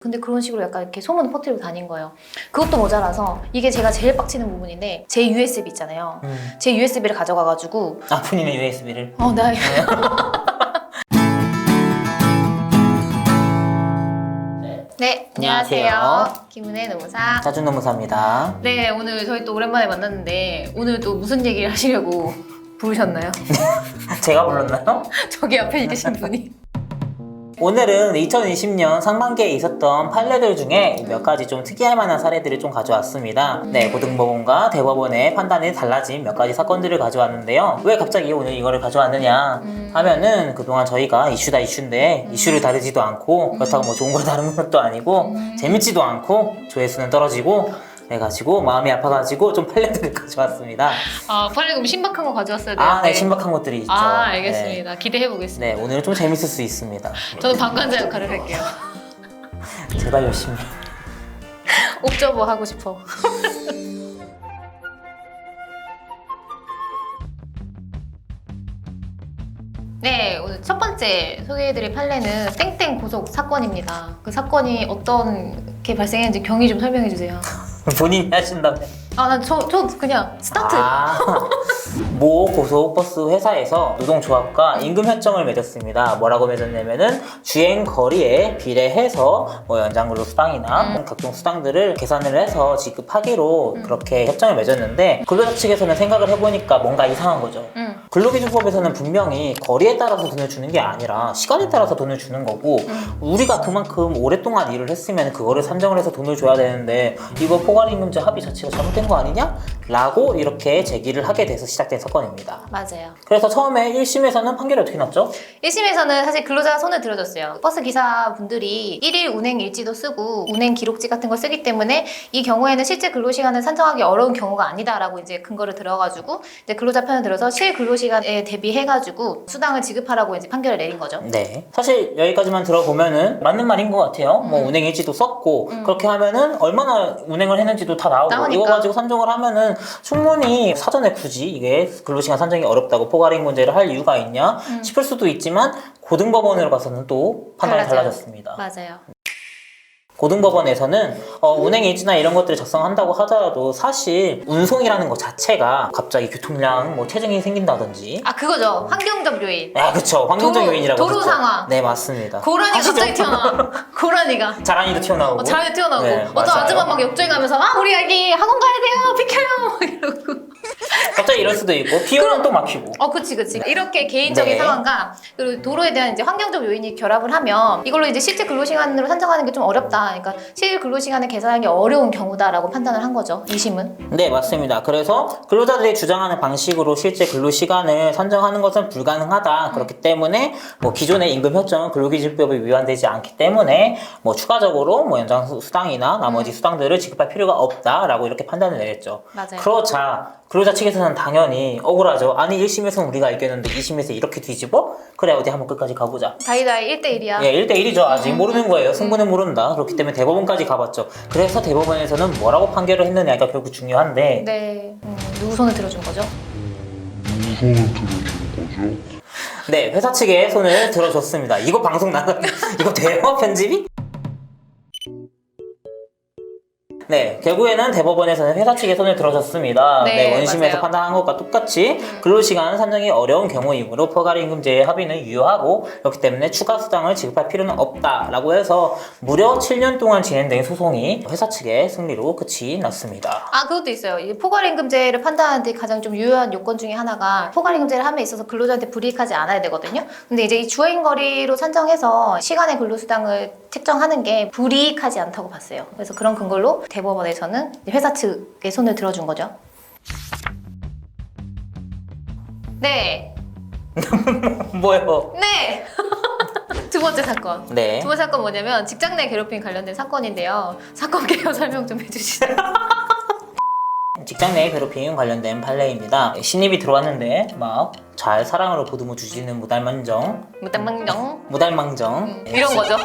근데 그런 식으로 약간 이렇게 소문을 퍼뜨리고 다닌 거예요. 그것도 모자라서 이게 제가 제일 빡치는 부분인데 제 USB 있잖아요. 제 USB를 가져가가지고 본인의 USB를? 네. 네, 안녕하세요. 김은혜 노무사. 짜준 노무사입니다. 네, 오늘 저희 또 오랜만에 만났는데 오늘 또 무슨 얘기를 하시려고 부르셨나요? 제가 불렀나요? 저기 앞에 계신 분이. 오늘은 2020년 상반기에 있었던 판례들 중에 몇 가지 좀 특이할 만한 사례들을 좀 가져왔습니다. 네, 고등법원과 대법원의 판단이 달라진 몇 가지 사건들을 가져왔는데요. 왜 갑자기 오늘 이거를 가져왔느냐 하면은 그동안 저희가 이슈다 이슈인데 이슈를 다루지도 않고 그렇다고 뭐 좋은 걸 다루는 것도 아니고 재밌지도 않고 조회수는 떨어지고 그래가지고 마음이 아파가지고 좀 판례들을 가져왔습니다. 빨리 그럼 신박한 거 가져왔어야 되는데. 네, 신박한 것들이 있죠. 알겠습니다. 기대해보겠습니다. 네, 오늘은 좀 재밌을 수 있습니다. 저는 방관자 역할을 할게요. 제발 열심히. 옵저버 하고 싶어. 네, 오늘 첫 번째 소개해드릴 판례는 땡땡 고속 사건입니다. 그 사건이 어떻게 발생했는지 경위 좀 설명해주세요. 본인이 하신다면? 저 그냥 스타트! 모 고속버스 회사에서 노동조합과 임금 협정을 맺었습니다. 뭐라고 맺었냐면은 주행 거리에 비례해서 뭐 연장근로 수당이나 각종 수당들을 계산을 해서 지급하기로 그렇게 협정을 맺었는데 근로자 측에서는 생각을 해보니까 뭔가 이상한 거죠. 근로기준법에서는 분명히 거리에 따라서 돈을 주는 게 아니라 시간에 따라서 돈을 주는 거고 우리가 그만큼 오랫동안 일을 했으면 그거를 산정을 해서 돈을 줘야 되는데 이거 포괄임금제 합의 자체가 잘못된 거 아니냐? 라고 이렇게 제기를 하게 돼서 시작된 사건입니다. 맞아요. 그래서 처음에 1심에서는 판결이 어떻게 났죠? 1심에서는 사실 근로자가 손을 들어줬어요. 버스 기사분들이 1일 운행 일지도 쓰고 운행 기록지 같은 걸 쓰기 때문에 이 경우에는 실제 근로시간을 산정하기 어려운 경우가 아니다라고 이제 근거를 들어가지고 이제 근로자 편을 들어서 실 근로시간에 대비해가지고 수당을 지급하라고 이제 판결을 내린 거죠. 네. 사실 여기까지만 들어보면은 맞는 말인 것 같아요. 뭐 운행 일지도 썼고 그렇게 하면은 얼마나 운행을 했는지도 다 나오고 이거 가지고 산정을 하면은 충분히 사전에 굳이 이게 근로시간 산정이 어렵다고 포괄임금제를 할 이유가 있냐 싶을 수도 있지만 고등법원으로 가서는 또 판단이 달라졌습니다. 맞아요. 고등법원에서는 운행일지나 이런 것들을 작성한다고 하더라도 사실 운송이라는 것 자체가 갑자기 교통량 뭐 체증이 생긴다든지 그거죠. 환경적 요인. 그쵸. 환경적 요인이라고 도로 그랬죠. 상황. 네, 맞습니다. 고라니가 갑자기 튀어나와. 고라니가. 자란이도 튀어나오고. 자란이 튀어나오고. 네, 어떤 맞아요. 아줌마 막 역주행하면서 우리 아기 학원 가야 돼요. 비켜요. 막 이러고. 갑자기 이럴 수도 있고 비 오면 또 막히고. 그치. 이렇게 개인적인 네. 상황과 그리고 도로에 대한 이제 환경적 요인이 결합을 하면 이걸로 이제 실제 근로시간으로 산정하는 게 좀 어렵다. 그러니까 실 근로시간을 계산하기 어려운 경우다라고 판단을 한 거죠. 2심은. 네, 맞습니다. 그래서 근로자들이 주장하는 방식으로 실제 근로시간을 산정하는 것은 불가능하다. 그렇기 때문에 뭐 기존의 임금협정은 근로기준법에 위반되지 않기 때문에 뭐 추가적으로 뭐 연장 수당이나 나머지 수당들을 지급할 필요가 없다라고 이렇게 판단을 내렸죠. 맞아요. 그렇자 근로자 측에서는 당연히 억울하죠. 아니 1심에서는 우리가 이겼는데 2심에서 이렇게 뒤집어? 그래 어디 한번 끝까지 가보자. 다이다이 1대1이야. 예, 1대1이죠. 아직 모르는 거예요. 승부는 모른다. 그렇기 때문에 대법원까지 가봤죠. 그래서 대법원에서는 뭐라고 판결을 했느냐가 결국 중요한데 네. 누구 손을 들어준 거죠? 네, 회사 측에 손을 들어줬습니다. 이거 방송 나가 이거 돼요? 편집이? 네, 결국에는 대법원에서는 회사 측에 손을 들어줬습니다. 네, 원심에서 맞아요. 판단한 것과 똑같이 근로시간 산정이 어려운 경우이므로 포괄임금제의 합의는 유효하고 그렇기 때문에 추가 수당을 지급할 필요는 없다라고 해서 무려 7년 동안 진행된 소송이 회사 측의 승리로 끝이 났습니다. 그것도 있어요. 이 포괄임금제를 판단하는데 가장 좀 유효한 요건 중에 하나가 포괄임금제를 함에 있어서 근로자한테 불이익하지 않아야 되거든요. 근데 이제 이 주행거리로 산정해서 시간의 근로수당을 책정하는 게 불이익하지 않다고 봤어요. 그래서 그런 근거로 대법원에서는 회사 측의 손을 들어준 거죠. 네. 뭐요? 네. 두 번째 사건. 네. 두 번째 사건 뭐냐면 직장 내 괴롭힘 관련된 사건인데요. 사건 개요 설명 좀 해주시죠. 직장 내 괴롭힘 관련된 판례입니다. 신입이 들어왔는데 막 잘 사랑으로 보듬어 주시는 무달망정 무당망정 네, 이런 거죠.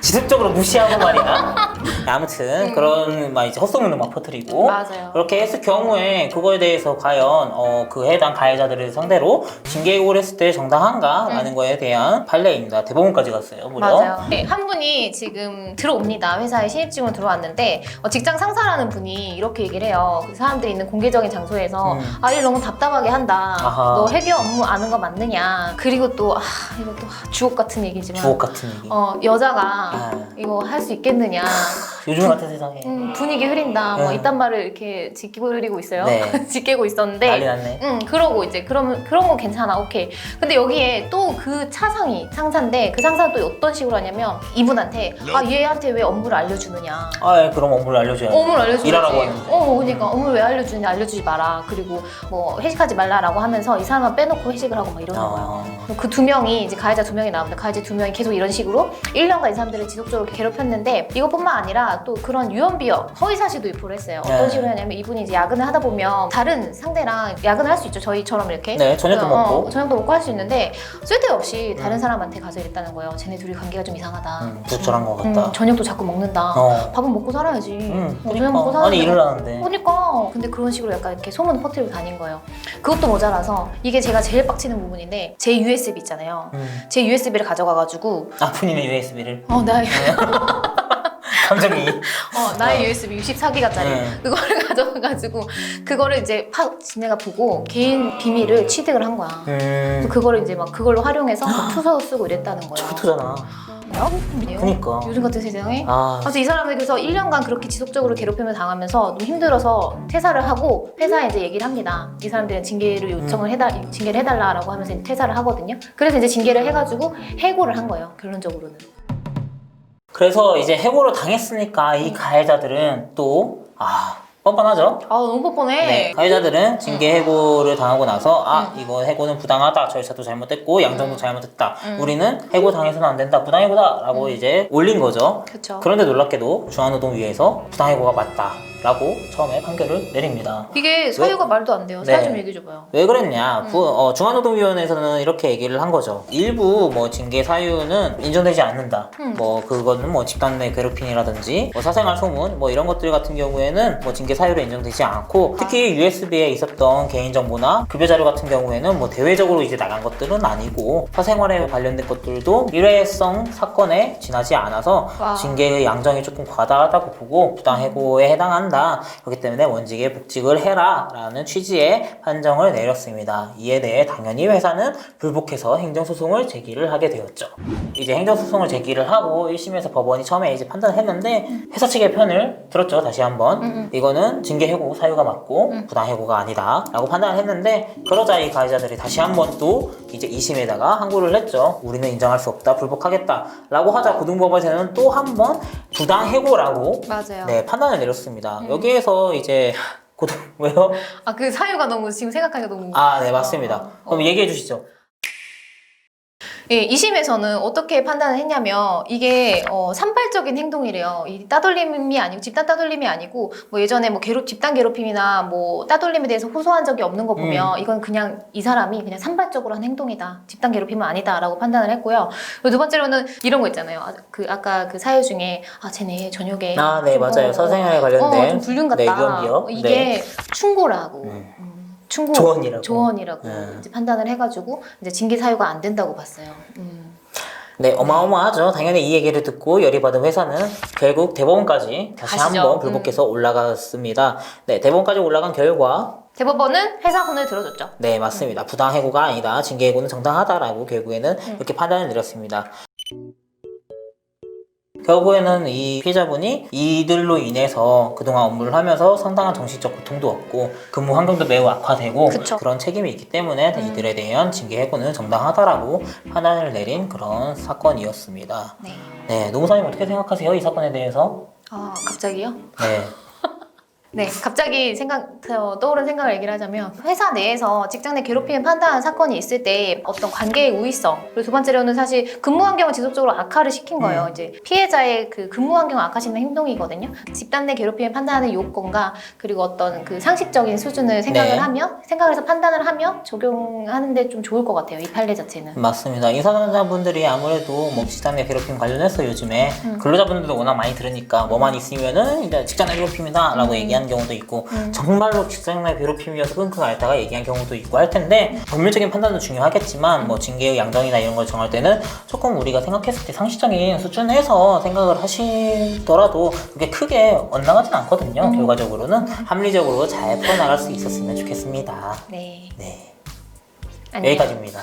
지속적으로 무시하고 말이야. 아무튼 그런 막 이제 헛소문을 막 퍼뜨리고 맞아요. 그렇게 했을 경우에 그거에 대해서 과연 그 해당 가해자들을 상대로 징계해고를 했을 때 정당한가라는 거에 대한 판례입니다. 대법원까지 갔어요. 무려. 맞아요. 네, 한 분이 지금 들어옵니다. 회사에 신입직으로 들어왔는데 직장 상사라는 분이 이렇게 얘기를 해요. 그 사람들이 있는 공개적인 장소에서 일 너무 답답하게 한다. 아하. 너 회계 업무 아는 거 맞느냐. 그리고 또 이것도 주옥 같은 얘기지만 주옥 같은 얘기. 여자가 이거 할 수 있겠느냐. 요즘 같은 세상에. 분위기 흐린다. 뭐 이딴 말을 이렇게 지키고 있어요. 네. 지키고 있었는데. 난리 났네. 그러고 이제 그런 거 괜찮아. 오케이. 근데 여기에 또 그 상사인데 그 상사는 또 어떤 식으로 하냐면 이분한테 얘한테 왜 업무를 알려주느냐. 예, 그럼 업무를 알려줘야지. 업무를 알려줘야지. 일하라고 하는데. 그러니까 업무를 왜 알려주느냐, 알려주지 마라. 그리고 뭐 회식하지 말라라고 하면서 이 사람만 빼놓고 회식을 하고 막 이러는 거예요. 그 두 명이 이제 가해자 두 명이 나오는데 가해자 두 명이 계속 이런 식으로 1년간 이 사람들을 지속적으로 괴롭혔는데 이것뿐만 아니라 또 그런 유언비어, 허위사실도 유포를 했어요. 어떤 식으로 하냐면 이분이 이제 야근을 하다 보면 다른 상대랑 야근을 할 수 있죠. 저희처럼 이렇게. 네, 저녁도 먹고. 저녁도 먹고 할 수 있는데 쓸데없이 다른 사람한테 가서 이랬다는 거예요. 쟤네 둘이 관계가 좀 이상하다. 부적절한 것 같다. 저녁도 자꾸 먹는다. 밥은 먹고 살아야지. 저녁 먹고 그러니까. 아니, 일을 하는데. 그러니까. 근데 그런 식으로 약간 이렇게 소문 퍼뜨리고 다닌 거예요. 그것도 모자라서 이게 제가 제일 빡치는 부분인데 제 USB 있잖아요. 제 USB를 가져가가지고 본인의 USB를. 감정이. 나의 USB 64기가짜리 그거를 가져가가지고 그거를 이제 지네가 보고 개인 비밀을 취득을 한 거야. 그래서 그거를 이제 막 그걸로 활용해서 막 투서 쓰고 이랬다는 거예요. 초토잖아. 그니까. 요즘 같은 세상에. 아, 그래서 이 사람이 그래서 1년간 그렇게 지속적으로 괴롭힘을 당하면서 너무 힘들어서 퇴사를 하고 회사에 이제 얘기를 합니다. 이 사람들은 징계를 요청을 징계를 해달라라고 하면서 이제 퇴사를 하거든요. 그래서 이제 징계를 해가지고 해고를 한 거예요. 결론적으로는. 그래서 이제 해고를 당했으니까 이 가해자들은 또 뻔뻔하죠? 너무 뻔뻔해. 네, 가해자들은 징계 해고를 당하고 나서 이거 해고는 부당하다, 절차도 잘못됐고 양정도 잘못됐다, 우리는 해고 당해서는 안 된다, 부당해고다 라고 이제 올린 거죠. 그쵸. 그런데 놀랍게도 중앙노동위에서 부당해고가 맞다 라고 처음에 판결을 내립니다. 이게 사유가 말도 안 돼요. 사유 좀 얘기해 줘봐요. 왜 그랬냐? 중앙노동위원회에서는 이렇게 얘기를 한 거죠. 일부 뭐 징계 사유는 인정되지 않는다. 뭐 그거는 뭐 집단 내 괴롭힘이라든지 뭐 사생활 소문 뭐 이런 것들 같은 경우에는 뭐 징계 사유로 인정되지 않고, 특히 USB에 있었던 개인정보나 급여 자료 같은 경우에는 뭐 대외적으로 이제 나간 것들은 아니고 사생활에 관련된 것들도 일회성 사건에 지나지 않아서 징계의 양정이 조금 과다하다고 보고 부당해고에 해당한다. 그렇기 때문에 원직에 복직을 해라 라는 취지의 판정을 내렸습니다. 이에 대해 당연히 회사는 불복해서 행정소송을 제기를 하게 되었죠. 이제 행정소송을 제기를 하고 1심에서 법원이 처음에 이제 판단을 했는데 회사 측의 편을 들었죠. 다시 한번 이거는 징계 해고 사유가 맞고 부당해고가 아니다 라고 판단을 했는데, 그러자 이 가해자들이 다시 한번 또 이제 2심에다가 항고를 했죠. 우리는 인정할 수 없다, 불복하겠다 라고 하자 고등법원에서는 또 한번 부당해고라고 맞아요. 판단을 내렸습니다. 여기에서 이제 왜요? 그 사유가 너무 지금 생각하기가 너무. 네, 맞습니다. 그럼 얘기해 주시죠. 예, 2심에서는 어떻게 판단을 했냐면 이게 산발적인 행동이래요. 이 따돌림이 아니고 집단 따돌림이 아니고 뭐 예전에 뭐 집단 괴롭힘이나 뭐 따돌림에 대해서 호소한 적이 없는 거 보면 이건 그냥 이 사람이 그냥 산발적으로 한 행동이다. 집단 괴롭힘은 아니다라고 판단을 했고요. 그리고 두 번째로는 이런 거 있잖아요. 아까 그 사유 중에 쟤네 저녁에 네, 맞아요. 사생활에 관련된 좀 불륜 같다. 유언비어. 이게 충고라고. 조언이라고 이제 판단을 해가지고 이제 징계 사유가 안 된다고 봤어요. 네, 어마어마하죠. 당연히 이 얘기를 듣고 열이 받은 회사는 결국 대법원까지 다시 가시죠. 한번 불복해서 올라갔습니다. 네, 대법원까지 올라간 결과 대법원은 회사 손을 들어줬죠. 네, 맞습니다. 부당해고가 아니다, 징계해고는 정당하다라고 결국에는 이렇게 판단을 내렸습니다. 결국에는 이 피해자분이 이들로 인해서 그동안 업무를 하면서 상당한 정신적 고통도 얻고 근무 환경도 매우 악화되고 그쵸. 그런 책임이 있기 때문에 이들에 대한 징계 해고는 정당하다라고 판단을 내린 그런 사건이었습니다. 네. 네, 노무사님 어떻게 생각하세요? 이 사건에 대해서? 갑자기요? 네. 네, 갑자기 떠오른 생각을 얘기를 하자면 회사 내에서 직장 내 괴롭힘을 판단하는 사건이 있을 때 어떤 관계의 우위성 그리고 두 번째로는 사실 근무 환경을 지속적으로 악화를 시킨 거예요. 이제 피해자의 그 근무 환경을 악화시키는 행동이거든요. 집단 내 괴롭힘을 판단하는 요건과 그리고 어떤 그 상식적인 수준을 생각을 해서 판단을 하며 적용하는데 좀 좋을 것 같아요. 이 판례 자체는. 맞습니다. 인사동자분들이 아무래도 뭐 직장 내 괴롭힘 관련해서 요즘에 근로자분들도 워낙 많이 들으니까 뭐만 있으면은 이제 직장 내 괴롭힘이다 라고 얘기하는 경우도 있고 정말로 직장 내 괴롭힘이어서 끙끙 앓다가 얘기한 경우도 있고 할 텐데 법률적인 판단도 중요하겠지만 뭐 징계의 양정이나 이런 걸 정할 때는 조금 우리가 생각했을 때 상식적인 수준에서 생각을 하시더라도 그게 크게 엇나가진 않거든요. 결과적으로는 합리적으로 잘 풀어나갈 수 있었으면 좋겠습니다. 네. 네. 안녕. 여기까지입니다.